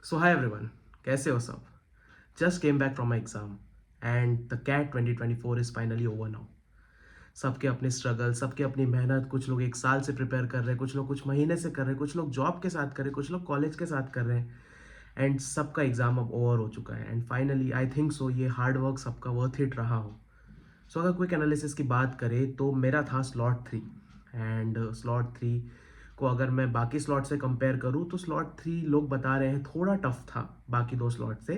सो hi everyone, कैसे हो सब? Just came back from my exam and the CAT 2024 is finally over now. सबके अपने स्ट्रगल, सबके अपनी मेहनत, कुछ लोग 1 साल से प्रिपेयर कर रहे हैं, कुछ लोग कुछ महीने से कर रहे हैं, कुछ लोग जॉब के साथ कर रहे हैं, कुछ लोग कॉलेज के साथ कर रहे हैं एंड सबका एग्ज़ाम अब ओवर हो चुका है and finally I think so ये हार्ड वर्क सबका वर्थ इट रहा हो। सो अगर क्विक एनालिसिस की बात करें तो मेरा था स्लॉट 3 एंड स्लॉट 3 को अगर मैं बाकी स्लॉट से कंपेयर करूँ तो स्लॉट 3 लोग बता रहे हैं थोड़ा टफ था बाकी दो स्लॉट से।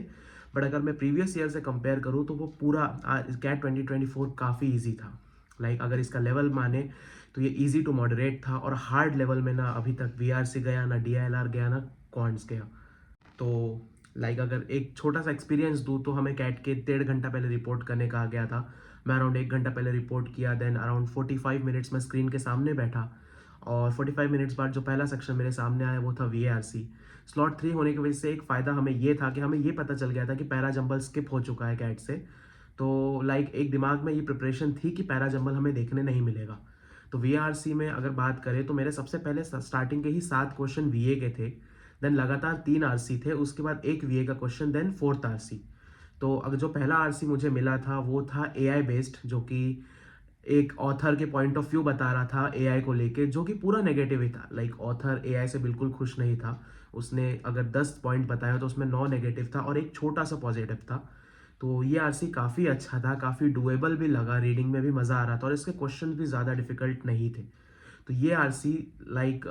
बट अगर मैं प्रीवियस ईयर से कंपेयर करूँ तो वो पूरा कैट 2024 काफ़ी ईजी था। अगर इसका लेवल माने तो ये ईजी टू मॉडरेट था और हार्ड लेवल में ना अभी तक वीआरसी गया, ना डीआईएलआर गया, ना क्वांट्स गया। तो अगर एक छोटा सा एक्सपीरियंस दूँ तो हमें कैट के 1.5 घंटा पहले रिपोर्ट करने कहा गया था। मैं अराउंड 1 घंटा पहले रिपोर्ट किया, देन अराउंड 45 मिनट्स में स्क्रीन के सामने बैठा और 45 मिनट्स बाद जो पहला सेक्शन मेरे सामने आया वो था वीएआरसी। स्लॉट 3 होने की वजह से एक फ़ायदा हमें ये था कि हमें ये पता चल गया था कि पैरा जंबल स्किप हो चुका है कैट से। तो एक दिमाग में ये प्रिपरेशन थी कि पैरा जंबल हमें देखने नहीं मिलेगा। तो वीआरसी में अगर बात करें तो मेरे सबसे पहले स्टार्टिंग के ही 7 क्वेश्चन वीए के थे, देन लगातार 3 आरसी थे, उसके बाद एक वीए का क्वेश्चन, देन फोर्थ आरसी। तो अगर जो पहला आरसी मुझे मिला था वो था एआई बेस्ड, जो कि एक ऑथर के पॉइंट ऑफ व्यू बता रहा था एआई को लेके, जो कि पूरा नेगेटिव ही था। ऑथर एआई से बिल्कुल खुश नहीं था। उसने अगर 10 पॉइंट बताया तो उसमें 9 नेगेटिव था और एक छोटा सा पॉजिटिव था। तो ये आरसी काफ़ी अच्छा था, काफ़ी डुएबल भी लगा, रीडिंग में भी मज़ा आ रहा था और इसके क्वेश्चन भी ज़्यादा डिफिकल्ट नहीं थे। तो ये आरसी लाइक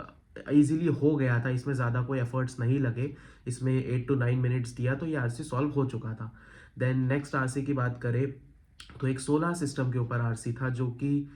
इजीली हो गया था, इसमें ज़्यादा कोई एफर्ट्स नहीं लगे। इसमें 8 to 9 मिनट्स दिया तो ये आरसी सॉल्व हो चुका था। देन नेक्स्ट आरसी की बात करें तो एक सोलर सिस्टम के ऊपर आरसी था, जो कि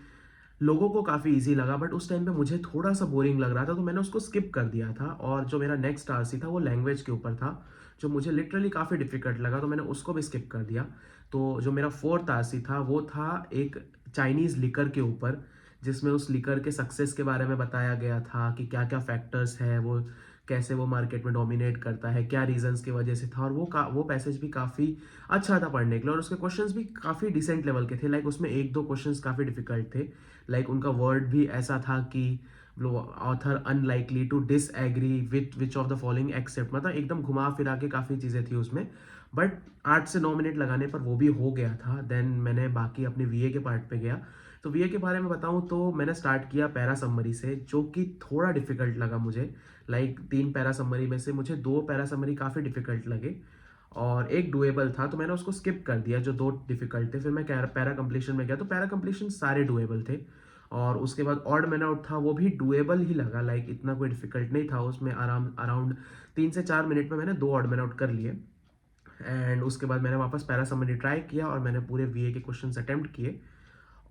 लोगों को काफ़ी इजी लगा बट उस टाइम पे मुझे थोड़ा सा बोरिंग लग रहा था तो मैंने उसको स्किप कर दिया था। और जो मेरा नेक्स्ट आरसी था वो लैंग्वेज के ऊपर था, जो मुझे लिटरली काफ़ी डिफिकल्ट लगा तो मैंने उसको भी स्किप कर दिया। तो जो मेरा फोर्थ आरसी था वो था एक चाइनीज़ लिकर के ऊपर, जिसमें उस लिकर के सक्सेस के बारे में बताया गया था कि क्या क्या फैक्टर्स है, वो कैसे वो मार्केट में डोमिनेट करता है, क्या रीजंस की वजह से था। और वो पैसेज भी काफ़ी अच्छा था पढ़ने के लिए और उसके क्वेश्चंस भी काफ़ी डिसेंट लेवल के थे। उसमें एक दो क्वेश्चंस काफ़ी डिफिकल्ट थे। उनका वर्ड भी ऐसा था कि author unlikely to disagree with which of the following except, मतलब एकदम घुमा फिरा के काफ़ी चीज़ें थी उसमें। बट 8 से 9 मिनट लगाने पर वो भी हो गया था। देन मैंने बाकी अपने वीए के पार्ट पे गया। तो वीए के बारे में बताऊं तो मैंने स्टार्ट किया पैरा समरी से, जो कि थोड़ा डिफिकल्ट लगा मुझे। 3 पैरा समरी में से मुझे 2 पैरा समरी काफ़ी डिफिकल्ट लगे और एक डुएबल था, तो मैंने उसको स्किप कर दिया जो 2 डिफिकल्ट थे। फिर मैं पैरा कंप्लीशन में गया तो पैरा कंप्लीशन सारे डुएबल थे। और उसके बाद ऑड मैन आउट था, वो भी डुएबल ही लगा, इतना कोई डिफिकल्ट नहीं था उसमें। आराम अराउंड 3 से 4 मिनट में मैंने 2 ऑड मैन आउट कर लिए। एंड उसके बाद मैंने वापस पैरा समरी ट्राई किया और मैंने पूरे वीए के क्वेश्चन अटेम्प्ट किए।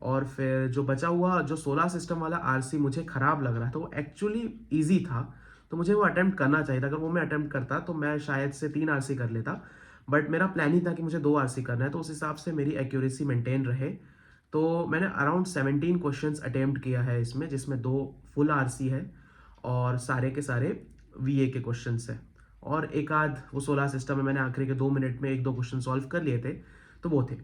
और फिर जो बचा हुआ जो सोलर सिस्टम वाला आरसी मुझे खराब लग रहा था, वो एक्चुअली ईजी था तो मुझे वो अटेम्प्ट करना चाहिए था। अगर वो मैं अटेम्प्ट करता तो मैं शायद से 3 आरसी कर लेता, बट मेरा प्लान ही था कि मुझे 2 आरसी करना है, तो उस हिसाब से मेरी एक्यूरेसी मेंटेन रहे। तो मैंने अराउंड 17 क्वेश्चंस अटेम्प्ट किया है इसमें, जिसमें 2 फुल आरसी है और सारे के सारे वीए के क्वेश्चंस है। और एक आध वो सोलर सिस्टम में मैंने आखिरी के 2 मिनट में एक दो क्वेश्चन सॉल्व कर लिए थे, तो वो थे।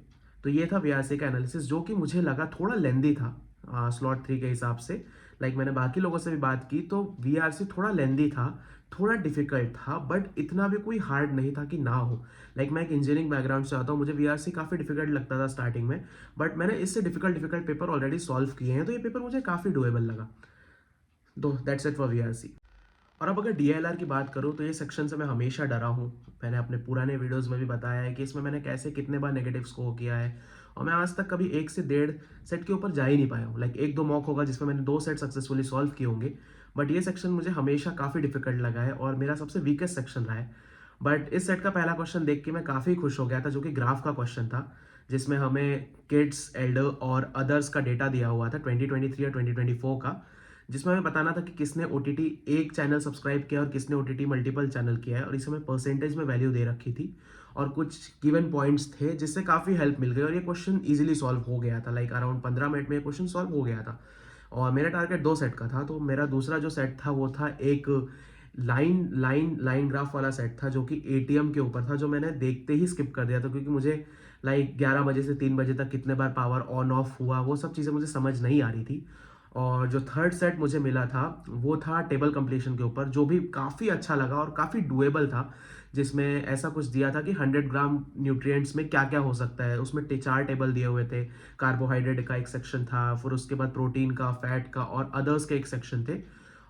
तो ये था वीआरसी का एनालिसिस, जो कि मुझे लगा थोड़ा लेंदी था स्लॉट 3 के हिसाब से। मैंने बाकी लोगों से भी बात की तो वीआरसी थोड़ा लेंदी था, थोड़ा डिफिकल्ट था, बट इतना भी कोई हार्ड नहीं था कि ना हो। मैं एक इंजीनियरिंग बैकग्राउंड से आता हूँ, मुझे वीआरसी काफ़ी डिफिकल्ट लगता था स्टार्टिंग में, बट मैंने इससे difficult difficult paper already solve किए हैं तो ये पेपर मुझे काफ़ी डुएबल लगा। दो दैट्स इट फॉर वीआरसी। और अब अगर डीएलआर की बात करूँ तो ये सेक्शन से मैं हमेशा डरा हूँ। मैंने अपने पुराने वीडियोस में भी बताया है कि इसमें मैंने कैसे कितने बार नेगेटिव स्कोर किया है और मैं आज तक कभी 1 से 1.5 सेट के ऊपर जा ही नहीं पाया हूँ। एक दो मॉक होगा जिसमें मैंने 2 सेट सक्सेसफुली सॉल्व किए होंगे, बट ये सेक्शन मुझे हमेशा काफ़ी डिफिकल्ट लगा है और मेरा सबसे वीकेस्ट सेक्शन रहा है। बट इस सेट का पहला क्वेश्चन देख के मैं काफ़ी खुश हो गया था, जो कि ग्राफ का क्वेश्चन था, जिसमें हमें किड्स, एल्डर और अदर्स का डेटा दिया हुआ था 2023 और 2024 का, जिसमें हमें बताना था कि किसने ओटीटी एक चैनल सब्सक्राइब किया और किसने ओटीटी मल्टीपल चैनल किया है, और इसे हमें परसेंटेज में वैल्यू दे रखी थी और कुछ गिवन पॉइंट्स थे जिससे काफ़ी हेल्प मिल गई और ये क्वेश्चन इजीली सॉल्व हो गया था। अराउंड 15 मिनट में ये क्वेश्चन सॉल्व हो गया था। और मेरा टारगेट 2 सेट का था, तो मेरा दूसरा जो सेट था वो था एक लाइन ग्राफ वाला सेट था, जो कि एटीएम के ऊपर था, जो मैंने देखते ही स्किप कर दिया था क्योंकि मुझे 11 बजे से 3 बजे तक कितने बार पावर ऑन ऑफ हुआ वो सब चीज़ें मुझे समझ नहीं आ रही थी। और जो थर्ड सेट मुझे मिला था वो था टेबल कंप्लीशन के ऊपर, जो भी काफ़ी अच्छा लगा और काफ़ी डुएबल था, जिसमें ऐसा कुछ दिया था कि 100 ग्राम न्यूट्रिएंट्स में क्या क्या हो सकता है। उसमें 4 टेबल दिए हुए थे। कार्बोहाइड्रेट का एक सेक्शन था, फिर उसके बाद प्रोटीन का, फैट का और अदर्स के एक सेक्शन थे।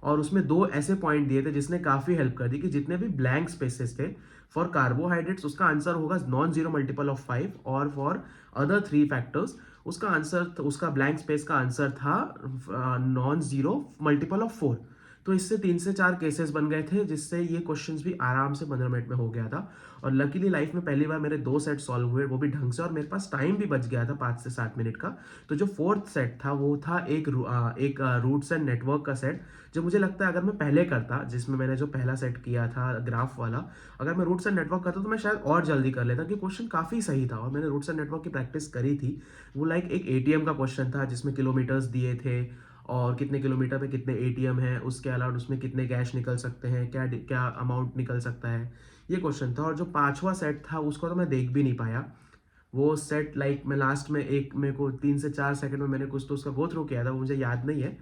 और उसमें दो ऐसे पॉइंट दिए थे जिसने काफ़ी हेल्प कर दी कि जितने भी ब्लैंक स्पेसेस थे फॉर कार्बोहाइड्रेट्स उसका आंसर होगा नॉन जीरो मल्टीपल ऑफ 5, और फॉर अदर 3 फैक्टर्स उसका आंसर, उसका ब्लैंक स्पेस का आंसर था नॉन जीरो मल्टीपल ऑफ 4। तो इससे 3 से 4 केसेस बन गए थे, जिससे ये क्वेश्चंस भी आराम से 15 मिनट में हो गया था। और लकीली लाइफ में पहली बार मेरे 2 सेट सॉल्व हुए, वो भी ढंग से, और मेरे पास टाइम भी बच गया था 5 से 7 मिनट का। तो जो फोर्थ सेट था वो था एक रूट्स एंड नेटवर्क का सेट, जो मुझे लगता है अगर मैं पहले करता, जिसमें मैंने जो पहला सेट किया था ग्राफ वाला, अगर मैं रूट्स एंड नेटवर्क करता तो मैं शायद और जल्दी कर लेता, कि क्वेश्चन काफ़ी सही था और मैंने रूट्स एंड नेटवर्क की प्रैक्टिस करी थी। वो लाइक एक एटीएम का क्वेश्चन था जिसमें किलोमीटर्स दिए थे और कितने किलोमीटर पे कितने एटीएम हैं, उसके अलावा उसमें कितने कैश निकल सकते हैं, क्या क्या अमाउंट निकल सकता है, ये क्वेश्चन था। और जो पांचवा सेट था उसको तो मैं देख भी नहीं पाया। वो सेट लाइक मैं लास्ट में एक, मेरे को 3 से 4 सेकंड में मैंने कुछ तो उसका गो थ्रू किया था, वो मुझे याद नहीं है।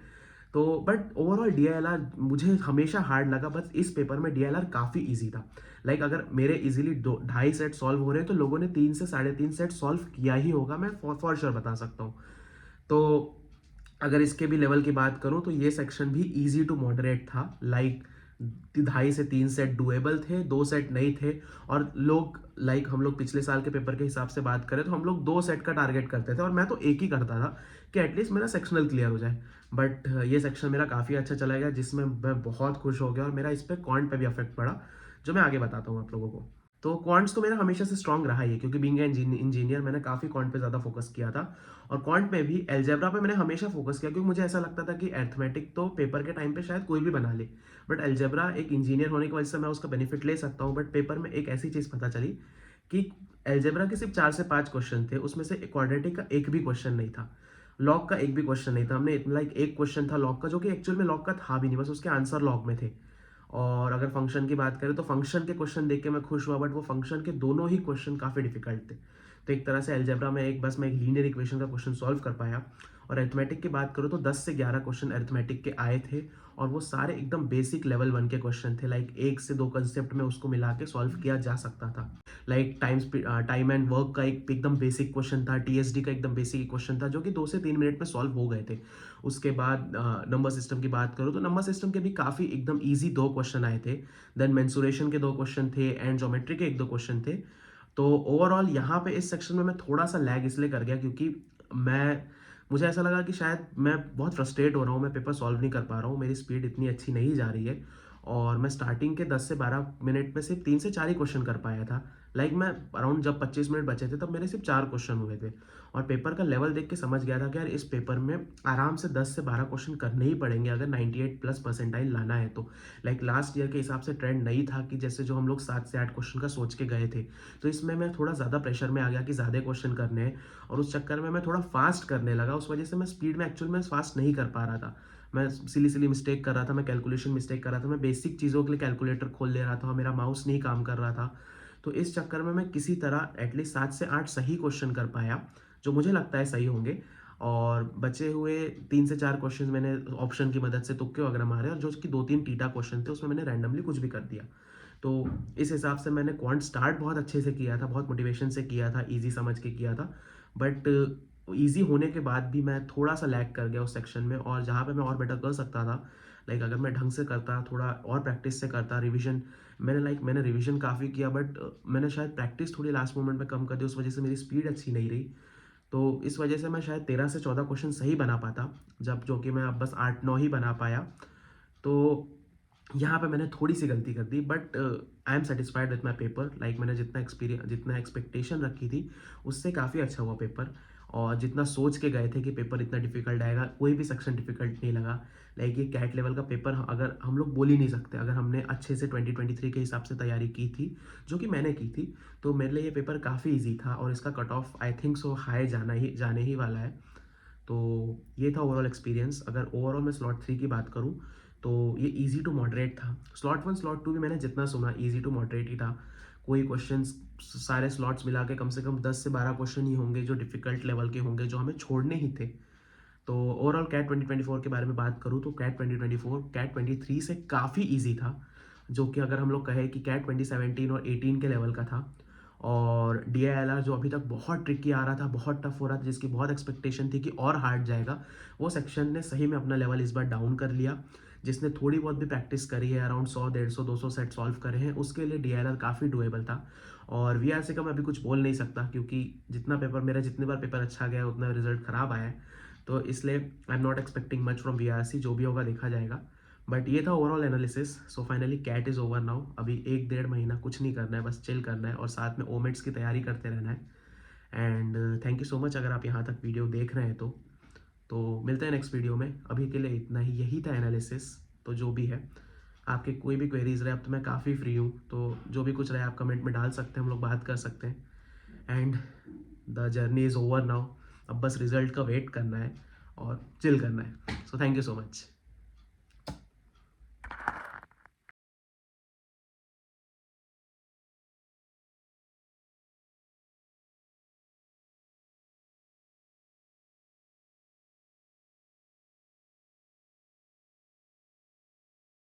तो बट ओवरऑल डीएलआर मुझे हमेशा हार्ड लगा, बस इस पेपर में डीएलआर काफ़ी इजी था। लाइक अगर मेरे इजीली 2-2.5 सेट सॉल्व हो रहे हैं तो लोगों ने 3 से 3.5 सेट सॉल्व किया ही होगा, मैं फॉर श्योर बता सकता हूँ। तो अगर इसके भी लेवल की बात करूं तो ये सेक्शन भी इजी टू मॉडरेट था। लाइक 2.5 से 3 सेट डुएबल थे, 2 सेट नहीं थे। और लोग लाइक हम लोग पिछले साल के पेपर के हिसाब से बात करें तो हम लोग 2 सेट का टारगेट करते थे और मैं तो एक ही करता था कि एटलीस्ट मेरा सेक्शनल क्लियर हो जाए। बट ये सेक्शन मेरा काफ़ी अच्छा चला गया, जिसमें मैं बहुत खुश हो गया और मेरा इस पर कॉन्ट पे भी अफेक्ट पड़ा, जो मैं आगे बताता हूँ आप लोगों को। तो क्वांट्स तो मेरा हमेशा से स्ट्रांग रहा ही है, क्योंकि बीइंग इंजीनियर मैंने काफ़ी क्वांट पे ज़्यादा फोकस किया था। और क्वांट में भी एलजेब्रा पे मैंने हमेशा फोकस किया, क्योंकि मुझे ऐसा लगता था कि अर्थमेटिक तो पेपर के टाइम पे शायद कोई भी बना ले, बट एलजेब्रा एक इंजीनियर होने की वजह से मैं उसका बेनिफिट ले सकता हूँ। बट पेपर में एक ऐसी चीज़ पता चली कि एलजेब्रा के सिर्फ 4 से 5 क्वेश्चन थे, उसमें से क्वाड्रेटिक का एक भी क्वेश्चन नहीं था, लॉग का एक भी क्वेश्चन नहीं था। हमने लाइक एक क्वेश्चन था लॉग का, जो कि एक्चुअल में लॉग का था भी नहीं, बस उसके आंसर लॉग में थे। और अगर फंक्शन की बात करें तो फंक्शन के क्वेश्चन देख के मैं खुश हुआ, बट वो फंक्शन के दोनों ही क्वेश्चन काफ़ी डिफिकल्ट थे। तो एक तरह से अलजेब्रा में मैं एक लीनियर इक्वेशन का क्वेश्चन सॉल्व कर पाया। और अरिथमेटिक की बात करूँ तो 10 से 11 क्वेश्चन अरिथमेटिक के आए थे, और वो सारे एकदम बेसिक लेवल 1 के क्वेश्चन थे। लाइक 1 से 2 कंसेप्ट में उसको मिला के सॉल्व किया जा सकता था। लाइक टाइम एंड वर्क का एक एकदम बेसिक क्वेश्चन था, टीएसडी का एकदम बेसिक क्वेश्चन था, जो कि 2 से 3 मिनट में सॉल्व हो गए थे। उसके बाद नंबर सिस्टम की बात करूँ तो नंबर सिस्टम के भी काफ़ी एकदम ईजी 2 क्वेश्चन आए थे। देन मेंसुरेशन के 2 क्वेश्चन थे एंड ज्योमेट्री के 1-2 क्वेश्चन थे। तो ओवरऑल यहाँ पे इस सेक्शन में मैं थोड़ा सा लैग इसलिए कर गया, क्योंकि मैं मुझे ऐसा लगा कि शायद मैं बहुत फ्रस्ट्रेट हो रहा हूँ, मैं पेपर सॉल्व नहीं कर पा रहा हूँ, मेरी स्पीड इतनी अच्छी नहीं जा रही है। और मैं स्टार्टिंग के 10 से 12 मिनट में सिर्फ 3 से 4 ही क्वेश्चन कर पाया था। लाइक मैं अराउंड जब 25 मिनट बचे थे तब मेरे सिर्फ 4 क्वेश्चन हुए थे। और पेपर का लेवल देख के समझ गया था कि यार इस पेपर में आराम से 10 से 12 क्वेश्चन करने ही पड़ेंगे अगर 98+ परसेंटाइल लाना है तो। लाइक लास्ट ईयर के हिसाब से ट्रेंड नहीं था कि जैसे जो हम लोग 7 से 8 क्वेश्चन का सोच के गए थे। तो इसमें मैं थोड़ा ज़्यादा प्रेशर में आ गया कि ज़्यादा क्वेश्चन करने हैं, और उस चक्कर में मैं थोड़ा फास्ट करने लगा। उस वजह से मैं स्पीड में एक्चुअल में फास्ट नहीं कर पा रहा था। मैं सिली मिस्टेक कर रहा था, मैं कैलकुलेशन मिस्टेक कर रहा था, मैं बेसिक चीज़ों के लिए कैलकुलेटर खोल ले रहा था, मेरा माउस नहीं काम कर रहा था। तो इस चक्कर में मैं किसी तरह एटलीस्ट 7 से 8 सही क्वेश्चन कर पाया, जो मुझे लगता है सही होंगे। और बचे हुए 3 से 4 क्वेश्चन मैंने ऑप्शन की मदद से तुक्के वगैरह मारे, और जो कि 2-3 टीटा क्वेश्चन थे उसमें मैंने रैंडमली कुछ भी कर दिया। तो इस हिसाब से मैंने क्वांट स्टार्ट बहुत अच्छे से किया था, बहुत मोटिवेशन से किया था, ईजी समझ के किया था। बट ईजी होने के बाद भी मैं थोड़ा सा लैग कर गया उस सेक्शन में, और जहाँ पे मैं और बेटर कर सकता था, लाइक अगर मैं ढंग से करता, थोड़ा और प्रैक्टिस से करता, रिविजन मैंने रिविजन काफ़ी किया, बट मैंने शायद प्रैक्टिस थोड़ी लास्ट मोमेंट में कम कर दी, उस वजह से मेरी स्पीड अच्छी नहीं रही। तो इस वजह से मैं शायद 13 से 14 क्वेश्चन सही बना पाता, जब जो कि मैं अब बस 8-9 ही बना पाया। तो यहाँ पे मैंने थोड़ी सी गलती कर दी, but I am satisfied with my paper. Like मैंने जितना एक्सपेक्टेशन रखी थी उससे काफ़ी अच्छा हुआ पेपर। और जितना सोच के गए थे कि पेपर इतना डिफिकल्ट आएगा, कोई भी सेक्शन डिफिकल्ट नहीं लगा। लाइक ये कैट लेवल का पेपर अगर हम लोग बोल ही नहीं सकते, अगर हमने अच्छे से 2023 के हिसाब से तैयारी की थी, जो कि मैंने की थी, तो मेरे लिए ये पेपर काफ़ी ईजी था, और इसका cut off I think so high जाने ही वाला है। तो ये था ओवरऑल एक्सपीरियंस। अगर ओवरऑल मैं स्लॉट 3 की बात करूँ तो ये इजी टू मॉडरेट था। स्लॉट 1 स्लॉट 2 भी मैंने जितना सुना इजी टू मॉडरेट ही था। कोई क्वेश्चंस, सारे स्लॉट्स मिला के कम से कम 10 से 12 क्वेश्चन ही होंगे जो डिफिकल्ट लेवल के होंगे, जो हमें छोड़ने ही थे। तो ओवरऑल कैट 2024 के बारे में बात करूँ तो कैट 2024 कैट 23 से काफ़ी ईजी था, जो कि अगर हम लोग कहें कि कैट 2017 और 18 के लेवल का था। और DILR जो अभी तक बहुत ट्रिकी आ रहा था, बहुत टफ हो रहा था, जिसकी बहुत एक्सपेक्टेशन थी कि और हार्ड जाएगा, वो सेक्शन ने सही में अपना लेवल इस बार डाउन कर लिया। जिसने थोड़ी बहुत भी प्रैक्टिस करी है, अराउंड 100 150 200 सेट सॉल्व करे हैं, उसके लिए DILR काफ़ी डुएबल था। और VRC का मैं अभी कुछ बोल नहीं सकता, क्योंकि जितनी बार पेपर अच्छा गया उतना रिजल्ट ख़राब आया है। तो इसलिए I am not expecting much from VRC, जो भी होगा देखा जाएगा। बट ये था overall analysis. So finally CAT is over now. अभी 1 डेढ़ महीना कुछ नहीं करना है, बस चिल करना है और साथ में ओमेट्स की तैयारी करते रहना है। And thank you so much अगर आप यहाँ तक वीडियो देख रहे हैं तो मिलते हैं नेक्स्ट वीडियो में। अभी के लिए इतना ही, यही था एनालिसिस। तो जो भी है, आपके कोई भी क्वेरीज रहे, अब तो मैं काफ़ी फ्री हूँ, तो जो भी कुछ रहे आप कमेंट में डाल सकते हैं, हम लोग बात कर सकते हैं। And the journey is over now. अब बस रिजल्ट का वेट करना है और चिल करना है। So thank you so much.